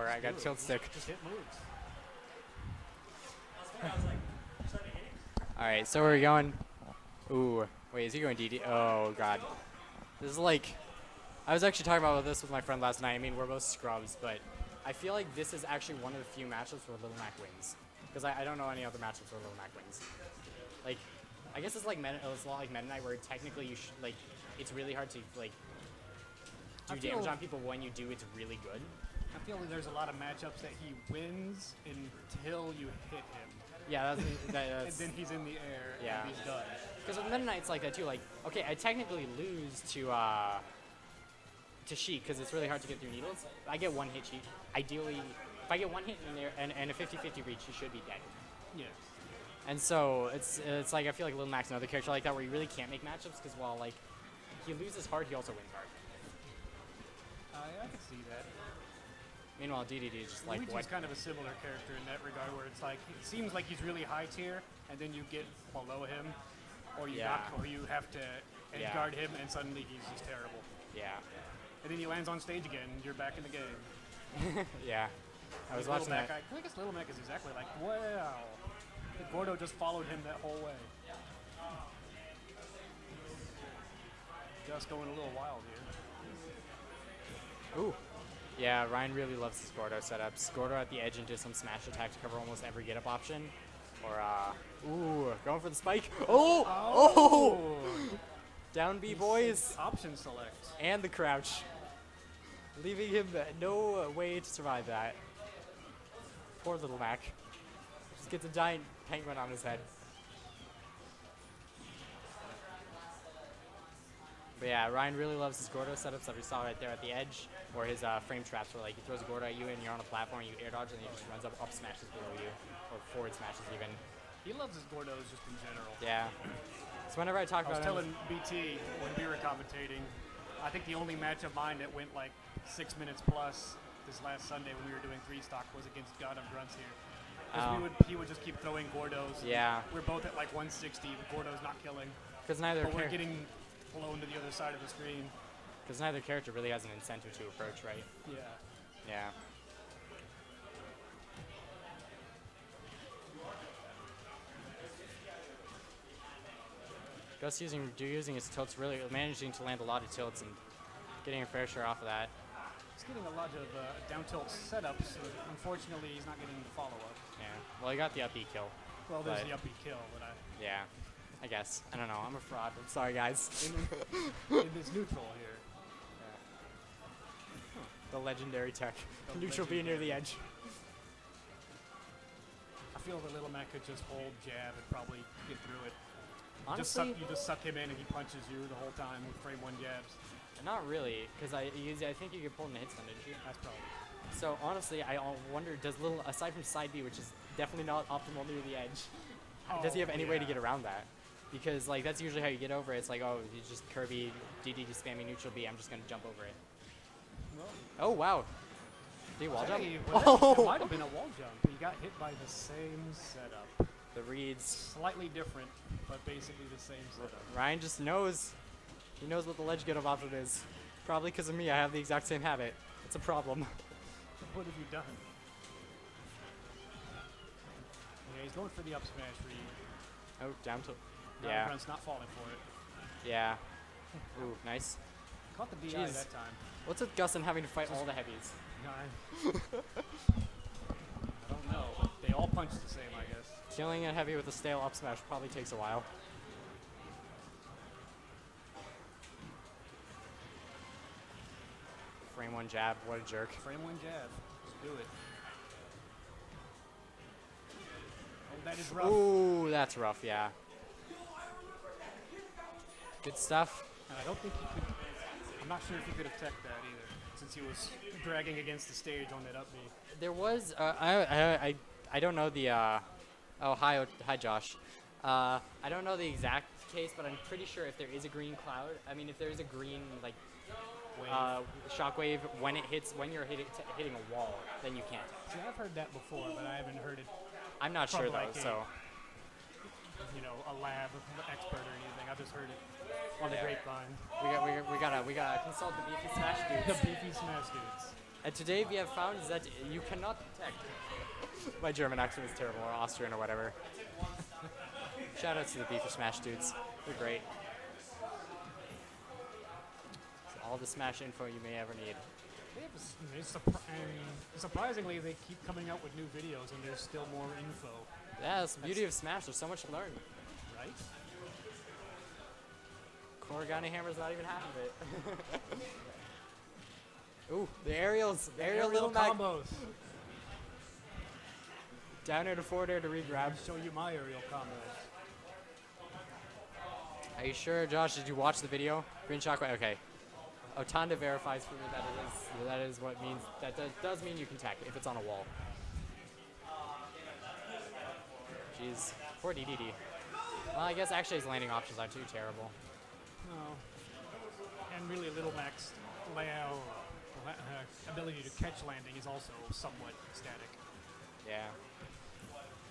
Or I got tilt stick. Just hit moves. All right, so we're going. Ooh, wait, is he going DD? Oh God, this is like. I was actually talking about this with my friend last night. I mean, we're both scrubs, but I feel like this is actually one of the few matchups where Little Mac wins. Because I don't know any other matchups where Little Mac wins. Like, I guess it's like it's a lot like Meta Knight, where technically you should like. It's really hard to like do damage on people. When you do, it's really good. I feel like there's a lot of matchups that he wins until you hit him. Yeah, that's and then he's in the air yeah. and he's done. Because with Meta Knight's like that too. Like, okay, I technically lose to Sheik because it's really hard to get through needles. I get one hit Sheik. Ideally, if I get one hit in there and a 50-50 reach, he should be dead. Yes. And so it's like I feel like Lil Mac's another character like that where you really can't make matchups because while like he loses hard, he also wins hard. I can see that. Meanwhile, Dedede is just like Luigi's kind of a similar character in that regard, where it's like it seems like he's really high tier, and then you get below him, or you you have to edge guard him, and suddenly he's just terrible. Yeah. And then he lands on stage again, and you're back in the game. Yeah. I was watching that. I guess Little Mac is exactly like, wow. Gordo just followed him that whole way. Just going a little wild here. Ooh. Yeah, Ryan really loves his Gordo setups. Gordo at the edge into some smash attack to cover almost every get-up option. Or, ooh, going for the spike. Oh! Oh! Down B, boys. Option select. And the crouch. Leaving him no way to survive that. Poor Little Mac. Just gets a giant penguin on his head. But yeah, Ryan really loves his Gordo setups that we saw right there at the edge, or his frame traps where like he throws a Gordo at you and you're on a platform, you air dodge, and he just runs up smashes below you, or forward smashes even. He loves his Gordos just in general. Yeah. So whenever I talk about I was telling BT when we were commentating, I think the only match of mine that went like 6 minutes plus this last Sunday when we were doing 3-stock was against GodofGrunts here. Because he would just keep throwing Gordos. Yeah. We're both at like 160, but Gordo's not killing. Because neither we're getting blown to the other side of the screen. Because neither character really has an incentive to approach, right? Yeah. Yeah. Gus using his tilts, really managing to land a lot of tilts and getting a fair share off of that. He's getting a lot of down tilt setups. Unfortunately, he's not getting the follow-up. Yeah. Well, he got the up B kill. Well, there's the up B kill, but yeah. I guess. I don't know. I'm a fraud. I'm sorry, guys. in this neutral here. Yeah. The legendary tech. Neutral being near the edge. I feel that Little Mac could just hold jab and probably get through it. Honestly, you just suck him in and he punches you the whole time with frame 1 jabs. Not really, because I think you get pulled in a hit stun, didn't you? That's probably. So honestly, I wonder, aside from side B, which is definitely not optimal near the edge, does he have any way to get around that? Because like that's usually how you get over it. It's like, oh, you just Kirby, DD just spamming neutral B. I'm just gonna jump over it. Well, oh wow! Did he wall jump? Well, that might have been a wall jump. He got hit by the same setup. The reads slightly different, but basically the same setup. Ryan just knows. He knows what the ledge get-up option is. Probably because of me. I have the exact same habit. It's a problem. What have you done? Yeah, he's going for the up smash for you. Oh, down to. Yeah. GodofGrunts not falling for it. Yeah. Ooh, nice. Caught the DI that time. What's with Gus and having to fight all the heavies? I don't know, but they all punch the same, I guess. Killing a heavy with a stale up smash probably takes a while. Frame 1 jab, what a jerk. Frame 1 jab, just do it. Oh, that is rough. Ooh, that's rough, yeah. Good stuff. And I don't think he could, I'm not sure if he could have teched that either, since he was dragging against the stage on that up B. There was, I don't know the, oh, hi Josh. I don't know the exact case, but I'm pretty sure if there is a green cloud, I mean, if there is a green, like, shockwave when you're hitting a wall, then you can't. See, I've heard that before, but I haven't heard it. I'm not sure though, so. You know, a lab expert or anything. I've just heard it on the grapevine. We gotta consult the beefy smash dudes. The beefy smash dudes. And today we have found that you cannot detect. My German accent is terrible, or Austrian or whatever. Shout out to the Beaver Smash dudes. They're great. It's all the Smash info you may ever need. And surprisingly, they keep coming out with new videos, and there's still more info. Yeah, that's the beauty of Smash. There's so much to learn. Right? Korigane Hammer's not even half of it. Ooh, the aerials. The aerial little combos. Down air to forward air to re-grab. Show you my aerial combos. Are you sure, Josh? Did you watch the video? Green Shockwave. Okay. Otanda verifies for me that is what means that does mean you can tech if it's on a wall. Jeez, poor Dedede. Well, I guess actually his landing options aren't too terrible. No. And really, Little Mac's ability to catch landing is also somewhat static. Yeah.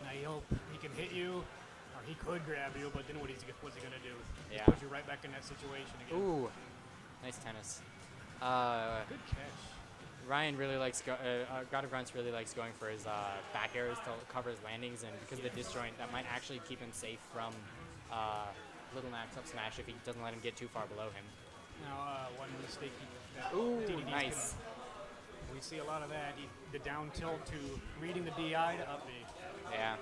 Now he can hit you, or he could grab you, but then what's he gonna do? Yeah. Just put you right back in that situation again. Ooh, nice tennis. Good catch. Ryan really likes GodofGrunts really likes going for his back airs to cover his landings, and because of the disjoint, that might actually keep him safe from Little Mac's up smash if he doesn't let him get too far below him. Now, one mistake Ooh, DDD's nice. We see a lot of that. The down tilt to reading the DI to up B. Yeah.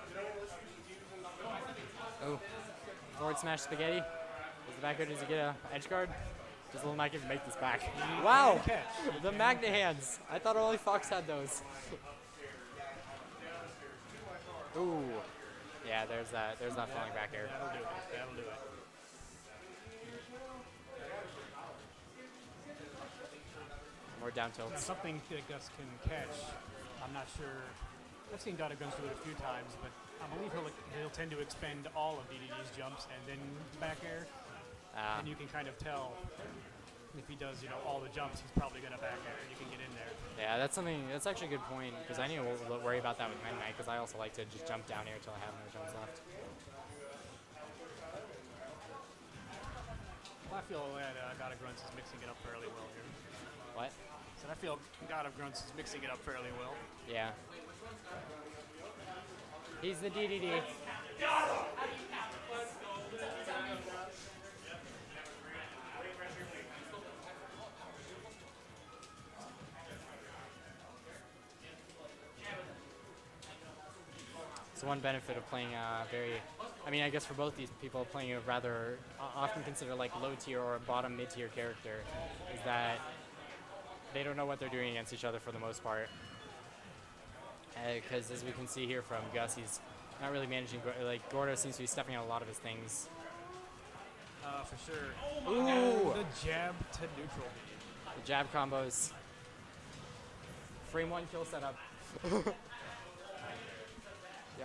Oh, forward smash spaghetti. Does the back air, does he get a edge guard? Does Little Mac even make this back? Wow! The Magna hands. I thought only Fox had those. Ooh. Yeah, there's that falling back air. That'll do it. More down Now, tilts. something that Gus can catch, I'm not sure. I've seen GodofGrunts do it a few times, but I believe he'll tend to expend all of DDD's jumps and then back air. And you can kind of tell if he does, all the jumps, he's probably going to back air and you can get in there. Yeah, that's actually a good point, because I need to worry about that with Meta Knight, because I also like to just jump down air until I have no jumps left. Well, I feel that GodofGrunts is mixing it up fairly well here. What? So I feel GodofGrunts is mixing it up fairly well. Yeah. He's the DDD. So one benefit of playing I guess for both these people playing a rather often considered like low tier or bottom mid tier character is that they don't know what they're doing against each other for the most part. Because as we can see here from Gus, he's not really managing, Gordo seems to be stepping on a lot of his things. For sure. Ooh! And the jab to neutral. The jab combos. Frame one kill setup. The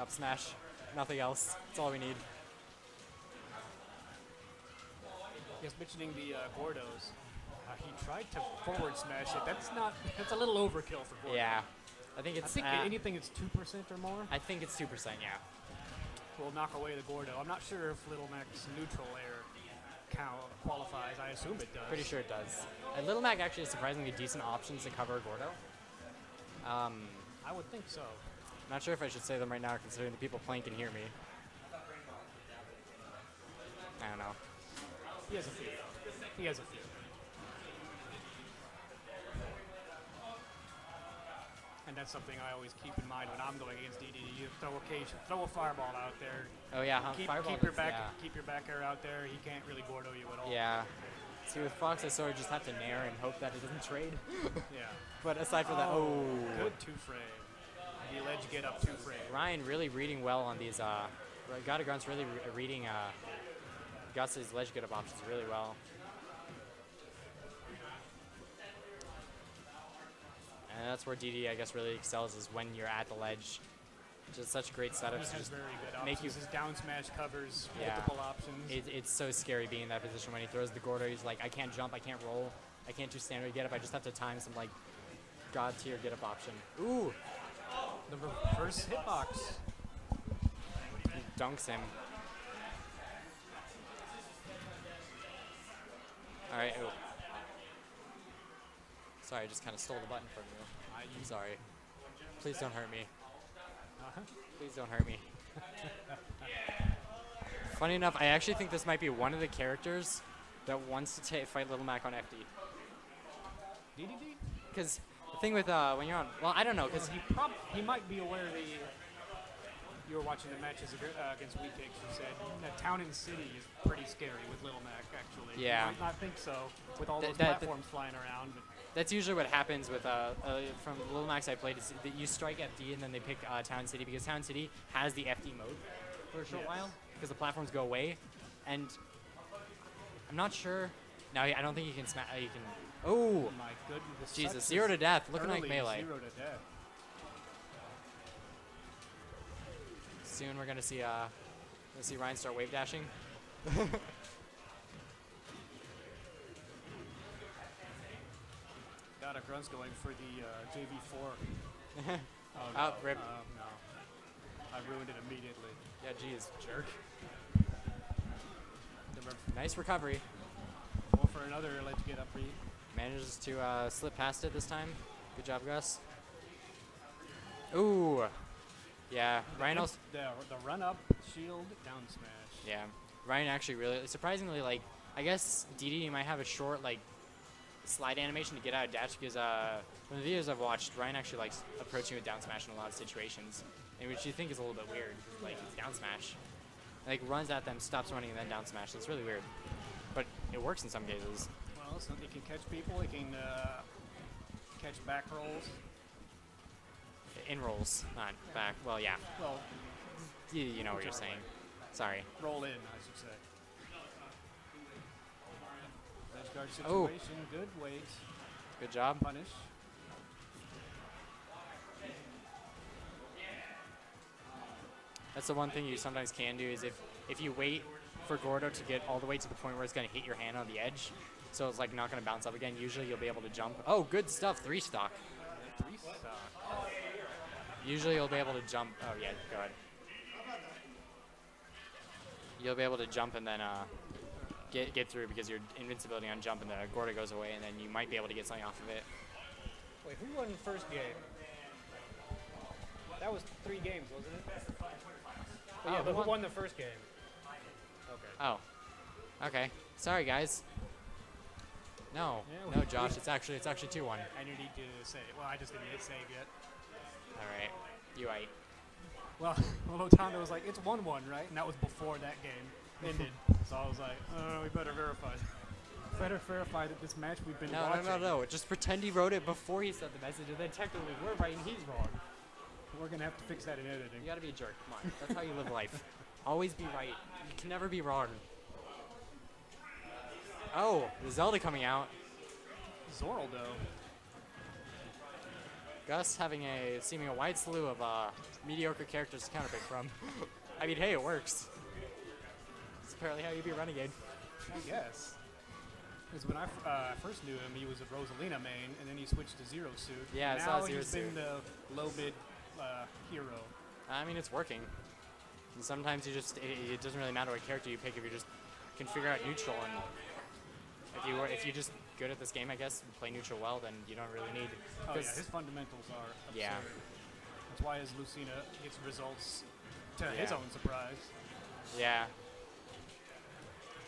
up smash. Nothing else. That's all we need. Yes, mentioning the Gordos. He tried to forward smash it. That's a little overkill for Gordo. Yeah. I think it's... I think anything it's 2% or more. I think it's 2%, yeah. Will knock away the Gordo. I'm not sure if Little Mac's neutral air qualifies. I assume it does. Pretty sure it does. And Little Mac actually has surprisingly decent options to cover Gordo. I would think so. Not sure if I should say them right now, considering the people playing can hear me. I don't know. He has a few. And that's something I always keep in mind when I'm going against DDD. You throw a fireball out there. Oh yeah, Keep your back air out there. He can't really Gordo you at all. Yeah. See, with Fox, I sort of just have to nair and hope that it doesn't trade. Yeah. But aside from that, good two frame. The ledge get up two frame. Ryan really reading well on these. GodofGrunts really reading Gus's ledge get up options really well. And that's where DD, I guess, really excels, is when you're at the ledge. Just such great setups. He has just very good make options. you. His down smash covers multiple options. It's so scary being in that position when he throws the Gordo. He's like, I can't jump, I can't roll, I can't do standard get up. I just have to time some god tier get up option. Ooh, the reverse hitbox. he dunks him. All right. Ooh. Sorry, I just kind of stole the button from you. I'm sorry. Please don't hurt me. Please don't hurt me. Funny enough, I actually think this might be one of the characters that wants to fight Little Mac on FD. Dedede? Because the thing with when you're on, well, I don't know, because he might be aware that you were watching the matches against Weak Cakes. You said that Town and City is pretty scary with Little Mac, actually. Yeah. You might not think so with all those platforms flying around. But that's usually what happens with from Little Macs I played. Is that you strike FD and then they pick Town City because Town City has the FD mode for a short while because the platforms go away, and I'm not sure. No, I don't think you can smash. You can. Oh my goodness! Jesus! 0 to death. Looking like melee. 0 to death. Soon we're gonna see Ryan start wave dashing. GodofGrunts going for the JV4. Oh, rip. No. I ruined it immediately. Yeah, geez, jerk. Nice recovery. Go for another ledge get up read. Manages to slip past it this time. Good job, Gus. Ooh. Yeah, Ryan also. The run up, shield, down smash. Yeah, Ryan actually really, surprisingly, like, I guess Dedede might have a short, like, slide animation to get out of dash because from the videos I've watched, Ryan actually likes approaching with down smash in a lot of situations, and which you think is a little bit weird. Like, it's down smash. Like, runs at them, stops running, and then down smash. So it's really weird. But it works in some cases. Well, so it can catch people, it can catch back rolls. In rolls, not back. Well, yeah. Well, you know what you're saying. Sorry. Roll in, I should say. Edge guard situation, good wait. Good job. Punish. That's the one thing you sometimes can do is if you wait for Gordo to get all the way to the point where it's going to hit your hand on the edge, so it's like not going to bounce up again, usually you'll be able to jump. Oh, good stuff. 3 stock. 3 stock. Usually you'll be able to jump. Oh, yeah, go ahead. You'll be able to jump and then get through because your invincibility on jump and the Gordo goes away, and then you might be able to get something off of it. Wait, who won the first game? That was 3 games, wasn't it? Oh, yeah, but who won the first game? Okay. Oh. Okay. Sorry, guys. No. Yeah, no, Josh. It's actually 2-1. And you need to save. Well, I just didn't hit save yet. All right. You right. Well, Otanda was like, it's 1-1, right? And that was before that game ended. So I was like, we better verify. Better verify that this match we've been watching. No. Just pretend he wrote it before he said the message, and then technically we're right and he's wrong. We're going to have to fix that in editing. You got to be a jerk. Come on. That's how you live life. Always be right. You can never be wrong. Oh, the Zelda coming out. Zoraldo. Gus having seeming a wide slew of mediocre characters to counterpick from. I mean, hey, it works. It's apparently how you be a renegade. I guess. Because when I first knew him, he was a Rosalina main, and then he switched to Zero Suit. Yeah, now I saw Zero he's Suit. been the low mid hero. I mean, it's working. And sometimes you just it doesn't really matter what character you pick if you just can figure out neutral, and if you just good at this game, I guess, and play neutral well, then you don't really need. Oh yeah, his fundamentals are absurd. Yeah. That's why his Lucina gets results to his own surprise. Yeah.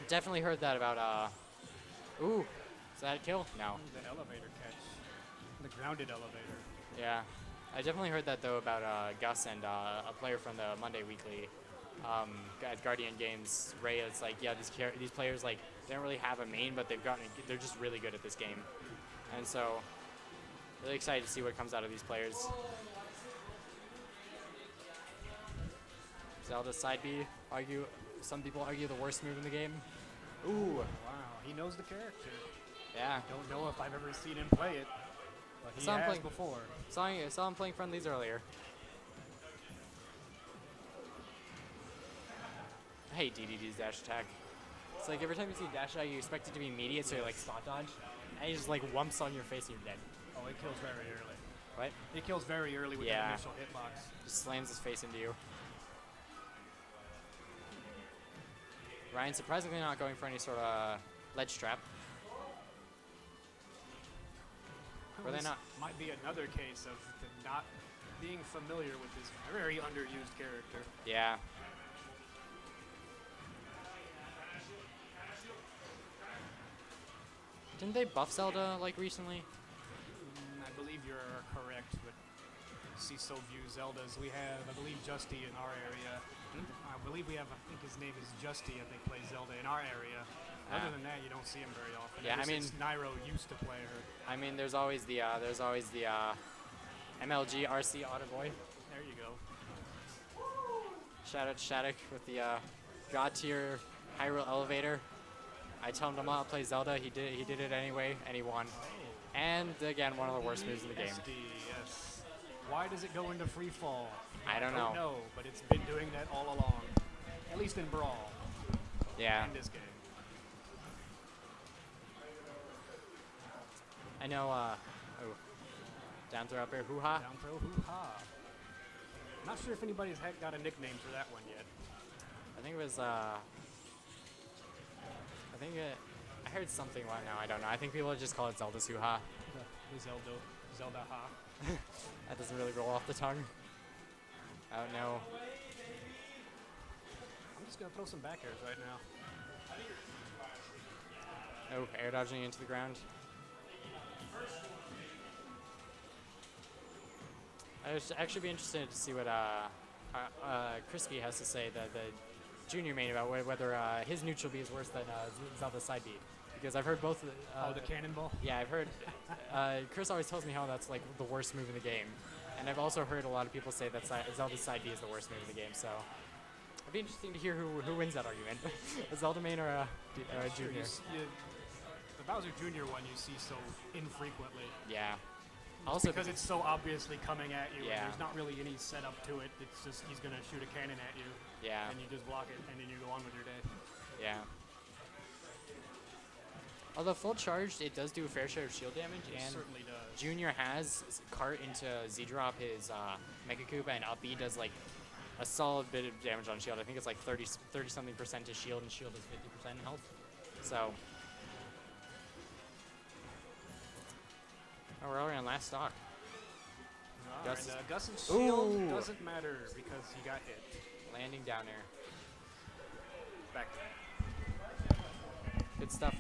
Definitely heard that about ooh, is that a kill? No. The elevator catch. The grounded elevator. Yeah. I definitely heard that though about Gus and a player from the Monday Weekly at Guardian Games. Ray, it's like, yeah, these players like they don't really have a main, but they're just really good at this game, and so really excited to see what comes out of these players. Zelda side B, some people argue the worst move in the game. Ooh. Wow, he knows the character. Yeah. Don't know if I've ever seen him play it, but he has before. Saw him playing friendlies earlier. I hate Dedede's dash attack. It's like every time you see a dash attack, you expect it to be immediate, so you like spot dodge, and he just like whumps on your face and you're dead. Oh, it kills very early. What? It kills very early with that initial hitbox. Just slams his face into you. Ryan surprisingly not going for any sort of ledge trap. Were they This not? might be another case of the not being familiar with this very underused character. Yeah. Didn't they buff Zelda like recently? I believe you're correct, but see so few Zeldas. We have, I believe, Justy in our area. I believe we have, I think his name is Justy, I think, plays Zelda in our area. Other than that, you don't see him very often. Yeah, Ever I mean, since Nairo used to play her. I mean, there's always the MLG RC Autoboy. There you go. Shout out to Shattuck with the God tier Hyrule Elevator. I told him to not play Zelda. He did it anyway, and he won. And again, one of the worst moves in the game. SD, yes. Why does it go into free fall? I don't know. No, but it's been doing that all along. At least in Brawl. Yeah. In this game. I know. Oh, down throw up air, hoo-ha. Down throw, hoo-ha. Not sure if anybody's got a nickname for that one yet. I think it was. I think it. I heard something. Well, no, I don't know. I think people just call it Zelda's hoo-ha. The Zelda ha. That doesn't really roll off the tongue. Oh no. I'm just gonna throw some back airs right now. Oh, air dodging into the ground. I would actually be interested to see what Crispy has to say, the junior main, about whether his neutral B is worse than Zelda's side B. Because I've heard both. The cannonball? Yeah, I've heard. Chris always tells me how that's like the worst move in the game. And I've also heard a lot of people say that Zelda's side B is the worst move in the game. So it'd be interesting to hear who wins that argument. A Zelda main or a junior. The Bowser Jr. one you see so infrequently. Yeah. Also because it's so obviously coming at you. Yeah. And there's not really any setup to it. It's just he's gonna shoot a cannon at you. Yeah. And you just block it, and then you go on with your day. Yeah. Although full charged, it does do a fair share of shield damage, It and certainly does. Junior has cart into Z-drop his Mega Koopa, and up B does like a solid bit of damage on shield. I think it's like 30 something percent to shield, and shield is 50% health. So. Oh, we're already on last stock. Gus, Gus's shield Ooh. doesn't matter because he got hit. Landing down air. Back. Good stuff.